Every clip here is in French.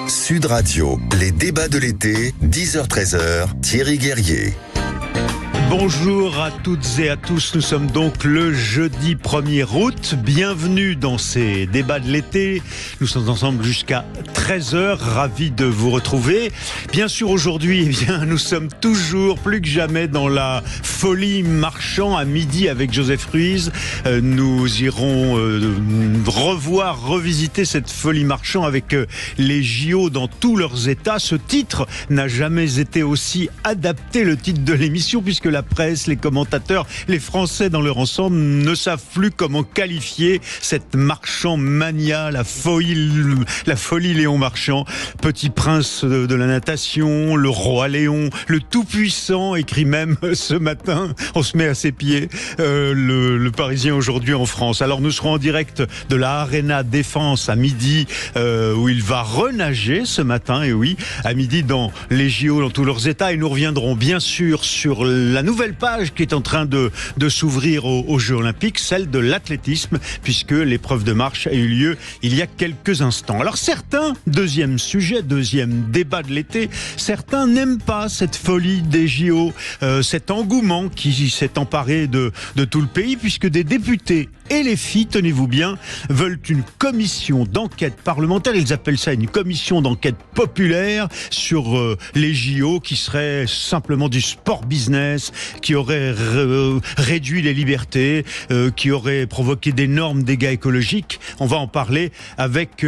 Sud Radio, les débats de l'été, 10h-13h, Thierry Guerrier. Bonjour à toutes et à tous, nous sommes donc le jeudi 1er août, bienvenue dans ces débats de l'été, nous sommes ensemble jusqu'à 13h, ravis de vous retrouver. Bien sûr aujourd'hui, nous sommes toujours plus que jamais dans la folie marchand à midi avec Joseph Ruiz. Nous irons revisiter cette folie marchand avec les JO dans tous leurs états. Ce titre n'a jamais été aussi adapté, le titre de l'émission, puisque la presse, les commentateurs, les Français dans leur ensemble ne savent plus comment qualifier cette marchand mania, la folie Léon Marchand, petit prince de la natation, le roi Léon, le tout-puissant, écrit même ce matin, on se met à ses pieds, le Parisien aujourd'hui en France. Alors nous serons en direct de la Arena Défense à midi, où il va renager ce matin, et oui, à midi dans les JO dans tous leurs états, et nous reviendrons bien sûr sur la nouvelle page qui est en train de s'ouvrir aux Jeux Olympiques, celle de l'athlétisme, puisque l'épreuve de marche a eu lieu il y a quelques instants. Alors certains, deuxième sujet, deuxième débat de l'été, certains n'aiment pas cette folie des JO, cet engouement qui s'est emparé de tout le pays, puisque des députés et les filles, tenez-vous bien, veulent une commission d'enquête parlementaire. Ils appellent ça une commission d'enquête populaire sur les JO, qui serait simplement du sport business, qui aurait réduit les libertés, qui aurait provoqué d'énormes dégâts écologiques. On va en parler avec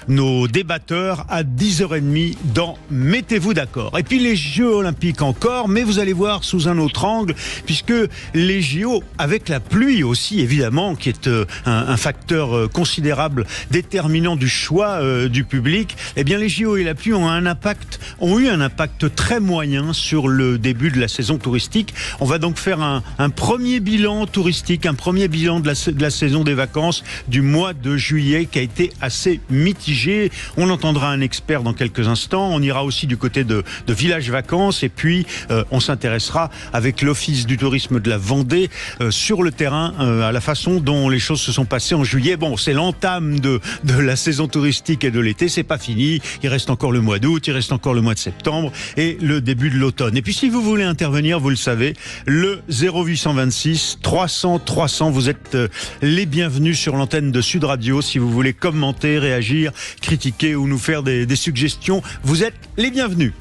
nos débatteurs à 10h30 dans Mettez-vous d'accord. Et puis les Jeux Olympiques encore, mais vous allez voir sous un autre angle, puisque les JO, avec la pluie aussi évidemment, qui est un facteur considérable déterminant du choix du public, eh bien les JO et la pluie ont eu un impact très moyen sur le début de la saison touristique. On va donc faire un premier bilan touristique, un premier bilan de la saison des vacances du mois de juillet, qui a été assez mitigé. On entendra un expert dans quelques instants. On ira aussi du côté de Village Vacances, et puis on s'intéressera avec l'Office du tourisme de la Vendée sur le terrain à la façon dont les choses se sont passées en juillet. Bon, c'est l'entame de la saison touristique et de l'été, c'est pas fini. Il reste encore le mois d'août, il reste encore le mois de septembre et le début de l'automne. Et puis si vous voulez intervenir, vous le savez, le 0826 300 300, vous êtes les bienvenus sur l'antenne de Sud Radio. Si vous voulez commenter, réagir, critiquer ou nous faire des suggestions, vous êtes les bienvenus.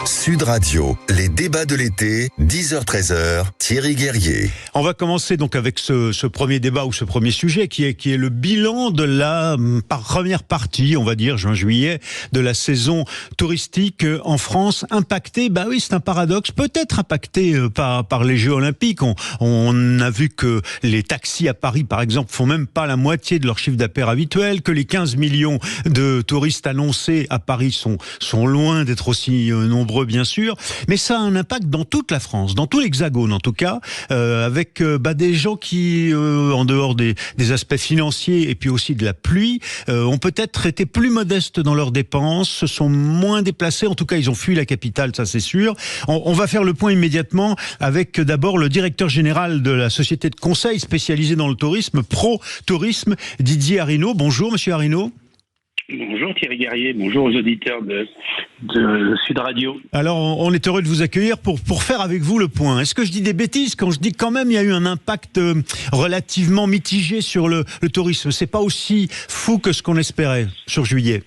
Sud Radio, les débats de l'été, 10h-13h, Thierry Guerrier. On va commencer donc avec ce premier débat ou ce premier sujet qui est le bilan de la première partie, on va dire juin-juillet, de la saison touristique en France, impactée, bah oui, c'est un paradoxe, peut-être impactée par les Jeux Olympiques. On a vu que les taxis à Paris, par exemple, font même pas la moitié de leur chiffre d'affaires habituel, que les 15 millions de touristes annoncés à Paris sont loin d'être aussi nombreux, bien sûr, mais ça a un impact dans toute la France, dans tout l'Hexagone en tout cas, avec des gens qui, en dehors des aspects financiers et puis aussi de la pluie, ont peut-être été plus modestes dans leurs dépenses, se sont moins déplacés, en tout cas ils ont fui la capitale, ça c'est sûr. On va faire le point immédiatement avec d'abord le directeur général de la société de conseil spécialisée dans le tourisme, Pro Tourisme, Didier Arinaud. Bonjour Monsieur Arinaud. Bonjour Thierry Guerrier, bonjour aux auditeurs de Sud Radio. Alors on est heureux de vous accueillir pour faire avec vous le point. Est-ce que je dis des bêtises quand je dis quand même il y a eu un impact relativement mitigé sur le tourisme? C'est pas aussi fou que ce qu'on espérait sur juillet?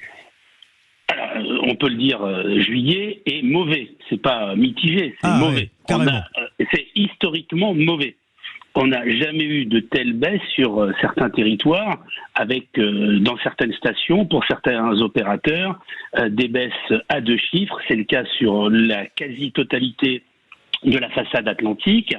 Alors, on peut le dire, juillet est mauvais. C'est pas mitigé, c'est mauvais. Ouais, carrément. C'est historiquement mauvais. On n'a jamais eu de telles baisses sur certains territoires, avec dans certaines stations, pour certains opérateurs, des baisses à 2 chiffres. C'est le cas sur la quasi-totalité de la façade atlantique,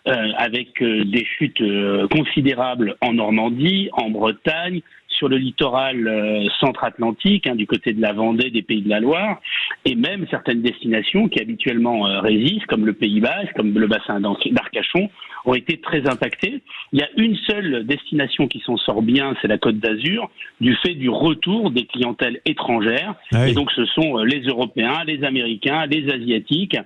avec des chutes considérables en Normandie, en Bretagne, sur le littoral centre-atlantique, du côté de la Vendée, des Pays de la Loire, et même certaines destinations qui habituellement résistent, comme le Pays Basque, comme le bassin d'Arcachon, ont été très impactées. Il y a une seule destination qui s'en sort bien, c'est la Côte d'Azur, du fait du retour des clientèles étrangères. Ah oui. Et donc ce sont les Européens, les Américains, les Asiatiques,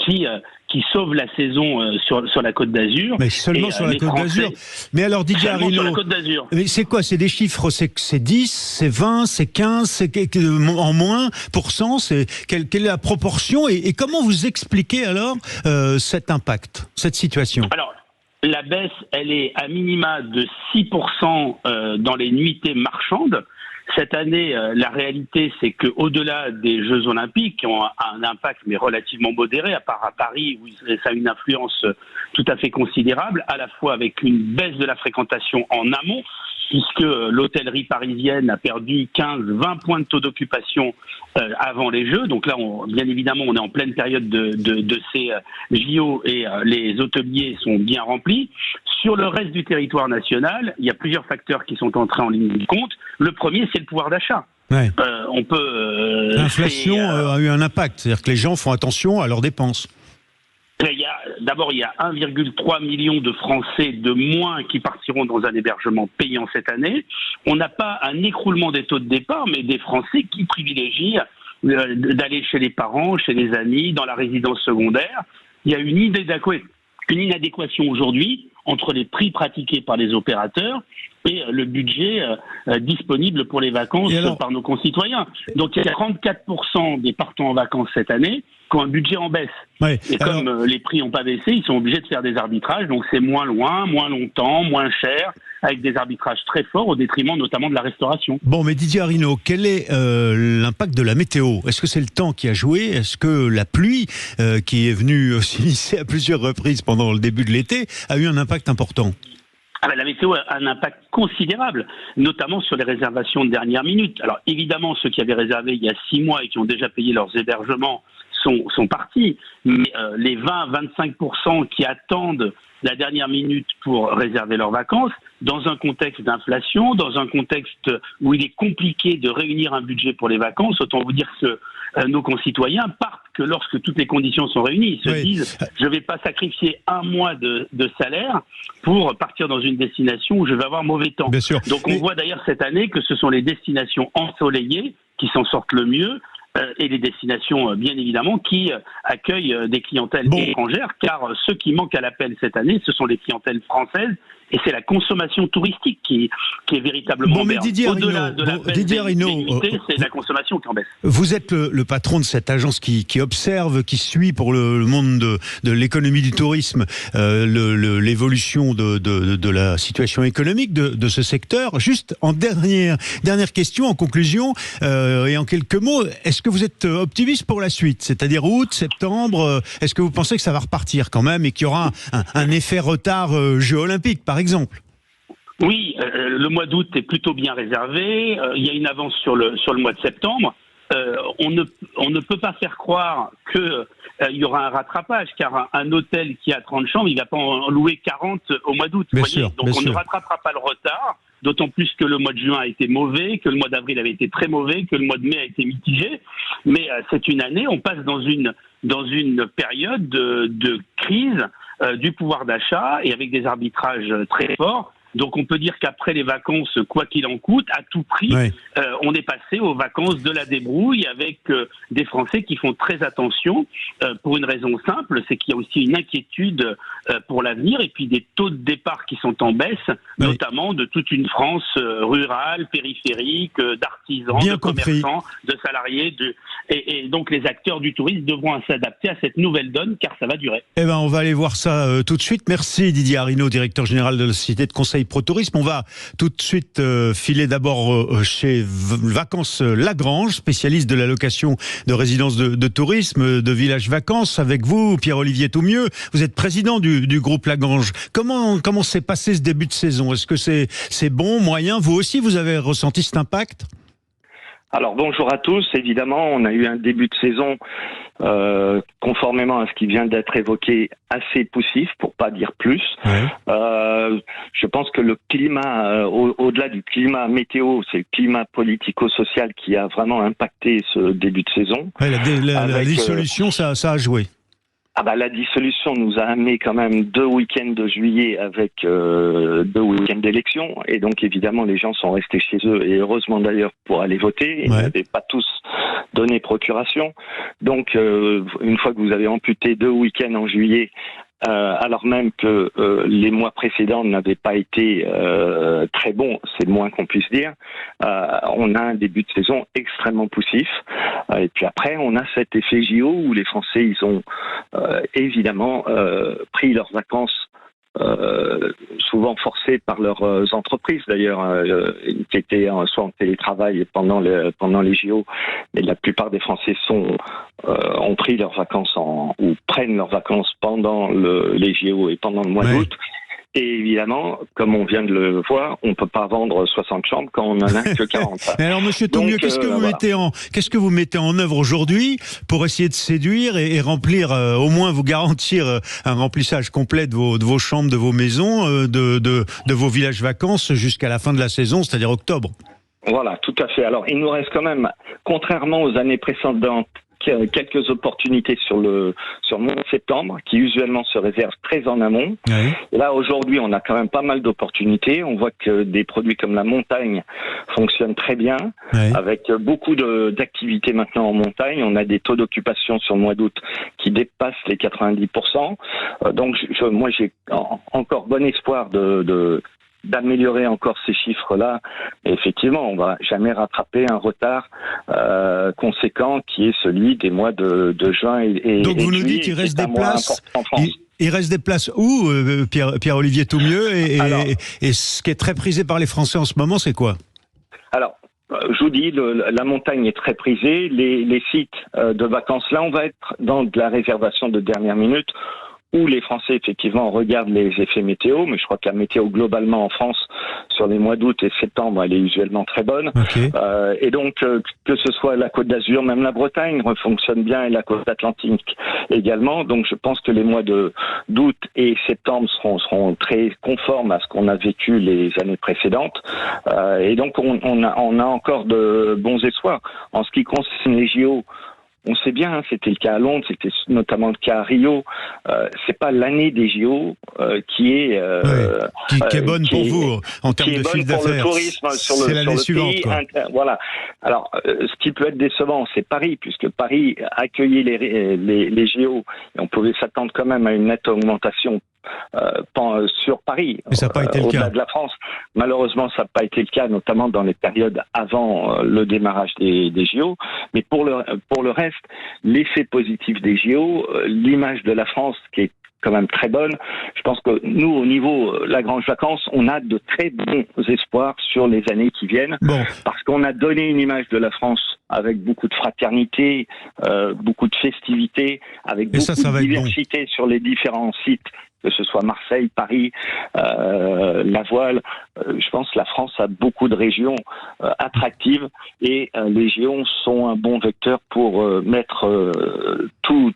qui qui sauve la saison sur la Côte d'Azur. Mais seulement sur la Côte d'Azur. Mais alors Didier Arrino, sur la Côte d'Azur. Mais c'est quoi? C'est des chiffres? C'est 10, c'est 20, c'est 15, c'est en moins pourcent? Quelle est la proportion et comment vous expliquez alors cet impact, cette situation? Alors, la baisse, elle est à minima de 6% dans les nuitées marchandes. Cette année, la réalité, c'est qu'au-delà des Jeux Olympiques, qui ont un impact mais relativement modéré, à part à Paris, où ça a une influence tout à fait considérable, à la fois avec une baisse de la fréquentation en amont, puisque l'hôtellerie parisienne a perdu 15-20 points de taux d'occupation avant les Jeux. Donc là, bien évidemment, on est en pleine période de ces JO et les hôteliers sont bien remplis. Sur le reste du territoire national, il y a plusieurs facteurs qui sont entrés en ligne de compte. Le premier, c'est le pouvoir d'achat. Ouais. L'inflation a eu un impact, c'est-à-dire que les gens font attention à leurs dépenses. D'abord, il y a 1,3 million de Français de moins qui partiront dans un hébergement payant cette année. On n'a pas un écroulement des taux de départ, mais des Français qui privilégient d'aller chez les parents, chez les amis, dans la résidence secondaire. Il y a une inadéquation aujourd'hui entre les prix pratiqués par les opérateurs et le budget disponible pour les vacances par nos concitoyens. Donc il y a 34% des partants en vacances cette année qui ont un budget en baisse. Ouais. Et comme les prix n'ont pas baissé, ils sont obligés de faire des arbitrages, donc c'est moins loin, moins longtemps, moins cher, avec des arbitrages très forts au détriment notamment de la restauration. Bon, mais Didier Arrino, quel est l'impact de la météo? Est-ce que c'est le temps qui a joué? Est-ce que la pluie, qui est venue s'initier à plusieurs reprises pendant le début de l'été, a eu un impact important? La météo a un impact considérable, notamment sur les réservations de dernière minute. Alors évidemment, ceux qui avaient réservé il y a 6 mois et qui ont déjà payé leurs hébergements sont partis, mais les 20-25% qui attendent la dernière minute pour réserver leurs vacances, dans un contexte d'inflation, dans un contexte où il est compliqué de réunir un budget pour les vacances, autant vous dire que nos concitoyens partent que lorsque toutes les conditions sont réunies. Ils se disent, je ne vais pas sacrifier un mois de salaire pour partir dans une destination où je vais avoir mauvais temps. Bien sûr. Donc on voit d'ailleurs cette année que ce sont les destinations ensoleillées qui s'en sortent le mieux, et les destinations, bien évidemment, qui accueillent des clientèles étrangères, car ceux qui manquent à l'appel cette année, ce sont les clientèles françaises, et c'est la consommation touristique qui est véritablement mais Didier Arrino, c'est la consommation qui en baisse. Vous êtes le patron de cette agence qui observe, qui suit pour le monde de l'économie du tourisme l'évolution de la situation économique de ce secteur. Juste en dernière question, en conclusion, et en quelques mots, est-ce que vous êtes optimiste pour la suite? C'est-à-dire août, septembre, est-ce que vous pensez que ça va repartir quand même et qu'il y aura un effet retard Jeux Olympiques, par exemple? Oui, le mois d'août est plutôt bien réservé. Il y a une avance sur le mois de septembre. On ne peut pas faire croire qu'il y aura un rattrapage, car un hôtel qui a 30 chambres, il ne va pas en louer 40 au mois d'août. Donc on ne rattrapera pas le retard, d'autant plus que le mois de juin a été mauvais, que le mois d'avril avait été très mauvais, que le mois de mai a été mitigé. Mais c'est une année, on passe dans une période de crise du pouvoir d'achat et avec des arbitrages très forts. Donc on peut dire qu'après les vacances, quoi qu'il en coûte, à tout prix, on est passé aux vacances de la débrouille avec des Français qui font très attention pour une raison simple, c'est qu'il y a aussi une inquiétude pour l'avenir et puis des taux de départ qui sont en baisse, notamment de toute une France rurale, périphérique, d'artisans, de commerçants, de salariés. Et donc les acteurs du tourisme devront s'adapter à cette nouvelle donne car ça va durer. On va aller voir ça tout de suite. Merci Didier Arrino, directeur général de la Société de conseil ProTourisme. On va tout de suite filer d'abord chez Vacances Lagrange, spécialiste de la location de résidences de tourisme, de villages vacances. Avec vous, Pierre-Olivier Toumieux, vous êtes président du groupe Lagrange. Comment s'est passé ce début de saison? Est-ce que c'est bon, moyen? Vous aussi, vous avez ressenti cet impact? Alors bonjour à tous, évidemment on a eu un début de saison conformément à ce qui vient d'être évoqué assez poussif, pour pas dire plus. Je pense que le climat, au-delà du climat météo, c'est le climat politico-social qui a vraiment impacté ce début de saison. La dissolution, ça a joué. La dissolution nous a amené quand même 2 week-ends de juillet avec 2 week-ends d'élection, et donc évidemment les gens sont restés chez eux, et heureusement d'ailleurs, pour aller voter. Ils n'avaient pas tous donné procuration. Donc une fois que vous avez amputé 2 week-ends en juillet, alors même que les mois précédents n'avaient pas été très bons, c'est le moins qu'on puisse dire, on a un début de saison extrêmement poussif. Et puis après, on a cet effet JO où les Français, ils ont évidemment pris leurs vacances, souvent forcés par leurs entreprises d'ailleurs, qui étaient soit en télétravail pendant les JO, mais la plupart des Français ont pris leurs vacances ou prennent leurs vacances pendant les JO et pendant le mois d'août. Et évidemment, comme on vient de le voir, on peut pas vendre 60 chambres quand on en a que 40. Mais alors, Monsieur Thaumieux, qu'est-ce que vous mettez en œuvre aujourd'hui pour essayer de séduire et remplir, au moins vous garantir un remplissage complet de vos chambres, de vos maisons, de vos villages vacances jusqu'à la fin de la saison, c'est-à-dire octobre? Voilà, tout à fait. Alors, il nous reste quand même, contrairement aux années précédentes, quelques opportunités sur le mois de septembre, qui usuellement se réservent très en amont. Oui. Là, aujourd'hui, on a quand même pas mal d'opportunités. On voit que des produits comme la montagne fonctionnent très bien, avec beaucoup d'activités maintenant en montagne. On a des taux d'occupation sur le mois d'août qui dépassent les 90%. Donc, moi, j'ai encore bon espoir d'améliorer encore ces chiffres-là. Et effectivement, on va jamais rattraper un retard conséquent qui est celui des mois de juin et donc vous nous dites qu'il reste des places il reste des places où, Pierre-Olivier Thaumieux, et ce qui est très prisé par les Français en ce moment, c'est quoi? Alors, je vous dis, la montagne est très prisée. Les sites de vacances, là, on va être dans de la réservation de dernière minute, où les Français, effectivement, regardent les effets météo, mais je crois que la météo, globalement, en France, sur les mois d'août et septembre, elle est usuellement très bonne. Okay. Et donc, que ce soit la Côte d'Azur, même la Bretagne fonctionne bien, et la Côte Atlantique également. Donc, je pense que les mois d'août et septembre seront très conformes à ce qu'on a vécu les années précédentes. Et donc, on a encore de bons espoirs. En ce qui concerne les JO, on sait bien, c'était le cas à Londres, c'était notamment le cas à Rio. C'est pas l'année des JO qui est bonne pour vous en termes de chiffre d'affaires. C'est le tourisme sur l'année suivante. Voilà. Alors, ce qui peut être décevant, c'est Paris, puisque Paris accueillait les JO et on pouvait s'attendre quand même à une nette augmentation sur Paris, au-delà de la France. Malheureusement, ça n'a pas été le cas, notamment dans les périodes avant le démarrage des JO. Mais pour le reste, l'effet positif des JO, l'image de la France qui est quand même très bonne. Je pense que nous, au niveau Lagrange Vacances, on a de très bons espoirs sur les années qui viennent, parce qu'on a donné une image de la France avec beaucoup de fraternité, beaucoup de festivités, avec beaucoup de diversité sur les différents sites, que ce soit Marseille, Paris, La Voile. Je pense que la France a beaucoup de régions attractives, et les JO sont un bon vecteur pour mettre tous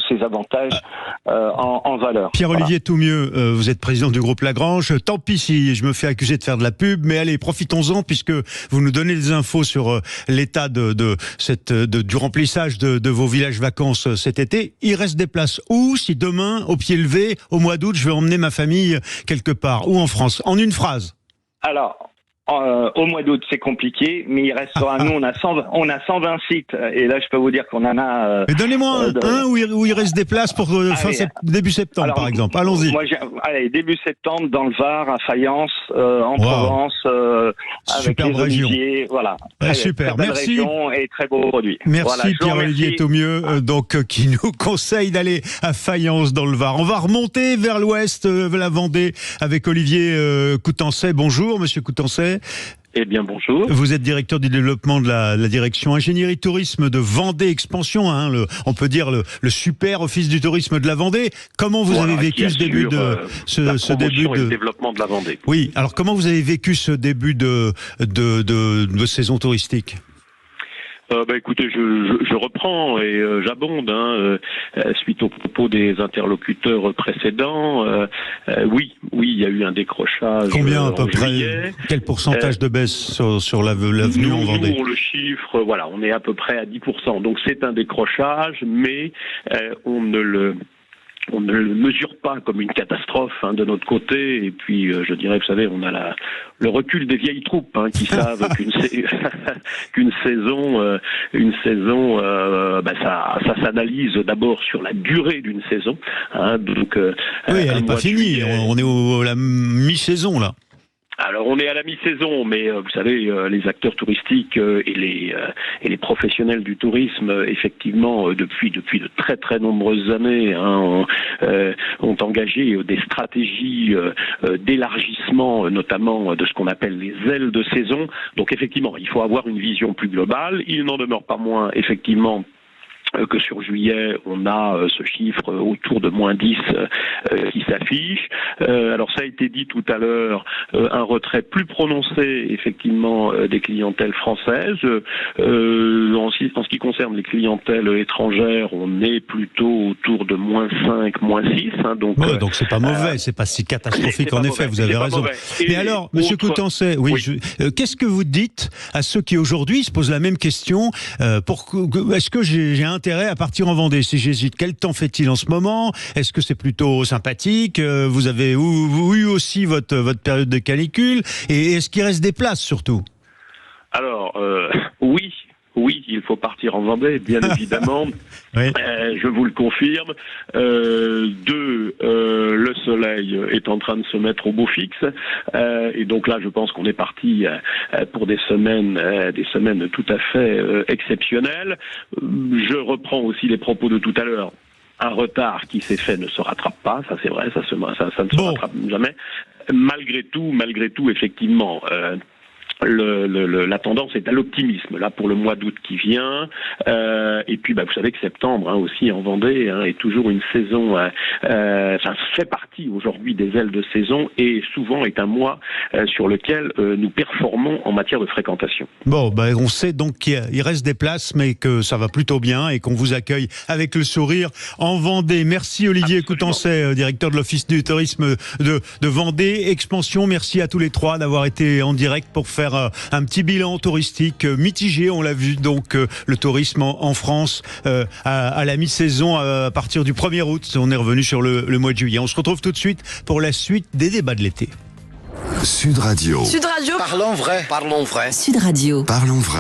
ces avantages en valeur. Pierre-Olivier Thaumieux, vous êtes président du groupe Lagrange. Tant pis si je me fais accuser de faire de la pub, mais allez, profitons-en, puisque vous nous donnez des infos sur l'état du remplissage de vos villages vacances cet été. Il reste des places où, si demain, au pied levé, au mois d'août, je vais emmener ma famille quelque part, ou en France? En une phrase. Alors, au mois d'août, c'est compliqué, mais il restera, nous, on a 120 sites, et là, je peux vous dire qu'on en a... Mais donnez-moi un où il reste des places pour début septembre, alors, par exemple. Allons-y. Moi, début septembre, dans le Var, à Fayence, en Provence, avec les oliviers, voilà. Super, très merci. Région et très beau produit. Merci, voilà, Pierre-Olivier Thaumieux, qui nous conseille d'aller à Fayence, dans le Var. On va remonter vers l'ouest, la Vendée, avec Olivier Coutancet. Bonjour, monsieur Coutancet. Eh bien, bonjour. Vous êtes directeur du développement de la direction ingénierie tourisme de Vendée Expansion, on peut dire le super office du tourisme de la Vendée. Comment vous avez vécu ce début de développement de la Vendée? Oui, alors comment vous avez vécu ce début de saison touristique? Écoutez, je reprends et j'abonde suite aux propos des interlocuteurs précédents. Oui, il y a eu un décrochage. Combien à peu près? Quel pourcentage de baisse sur l'avenue en Vendée? Le chiffre, on est à peu près à 10%. Donc c'est un décrochage, mais on ne le mesure pas comme une catastrophe de notre côté. Et puis, je dirais, vous savez, on a le recul des vieilles troupes qui savent qu'une saison, ça s'analyse d'abord sur la durée d'une saison. Donc, oui, elle n'est pas finie. On est à la mi-saison là. Alors on est à la mi-saison, mais vous savez, les acteurs touristiques et les professionnels du tourisme, effectivement, depuis de très très nombreuses années, ont engagé des stratégies d'élargissement, notamment de ce qu'on appelle les ailes de saison. Donc effectivement, il faut avoir une vision plus globale. Il n'en demeure pas moins, effectivement, que sur juillet, on a ce chiffre autour de -10 qui s'affiche. Alors ça a été dit tout à l'heure, un retrait plus prononcé effectivement des clientèles françaises. En ce qui concerne les clientèles étrangères, on est plutôt autour de -5, -6. Donc c'est pas mauvais, c'est pas si catastrophique en effet, vous avez raison. Mais alors, Monsieur Coutancet, qu'est-ce que vous dites à ceux qui aujourd'hui se posent la même question? Est-ce que j'ai intérêt à partir en Vendée? Si j'hésite, quel temps fait-il en ce moment? Est-ce que c'est plutôt sympathique? Vous avez eu aussi votre période de canicule, et est-ce qu'il reste des places surtout? Alors, oui, il faut partir en Vendée, bien évidemment. Oui. Je vous le confirme. Le soleil est en train de se mettre au beau fixe. Et donc là, je pense qu'on est parti pour des semaines tout à fait exceptionnelles. Je reprends aussi les propos de tout à l'heure. Un retard qui s'est fait ne se rattrape pas, ça c'est vrai, ça ne se rattrape jamais. Malgré tout, effectivement, la tendance est à l'optimisme là pour le mois d'août qui vient, et puis vous savez que septembre aussi en Vendée est toujours une saison, ça fait partie aujourd'hui des ailes de saison et souvent est un mois sur lequel nous performons en matière de fréquentation. Bon, on sait donc qu'il reste des places, mais que ça va plutôt bien et qu'on vous accueille avec le sourire en Vendée. Merci Olivier Coutancet, directeur de l'Office du tourisme de Vendée Expansion. Merci à tous les trois d'avoir été en direct pour faire un petit bilan touristique mitigé. On l'a vu donc, le tourisme en France à la mi-saison à partir du 1er août. On est revenu sur le mois de juillet. On se retrouve tout de suite pour la suite des débats de l'été. Sud Radio. Sud Radio. Parlons vrai. Sud Radio. Parlons vrai.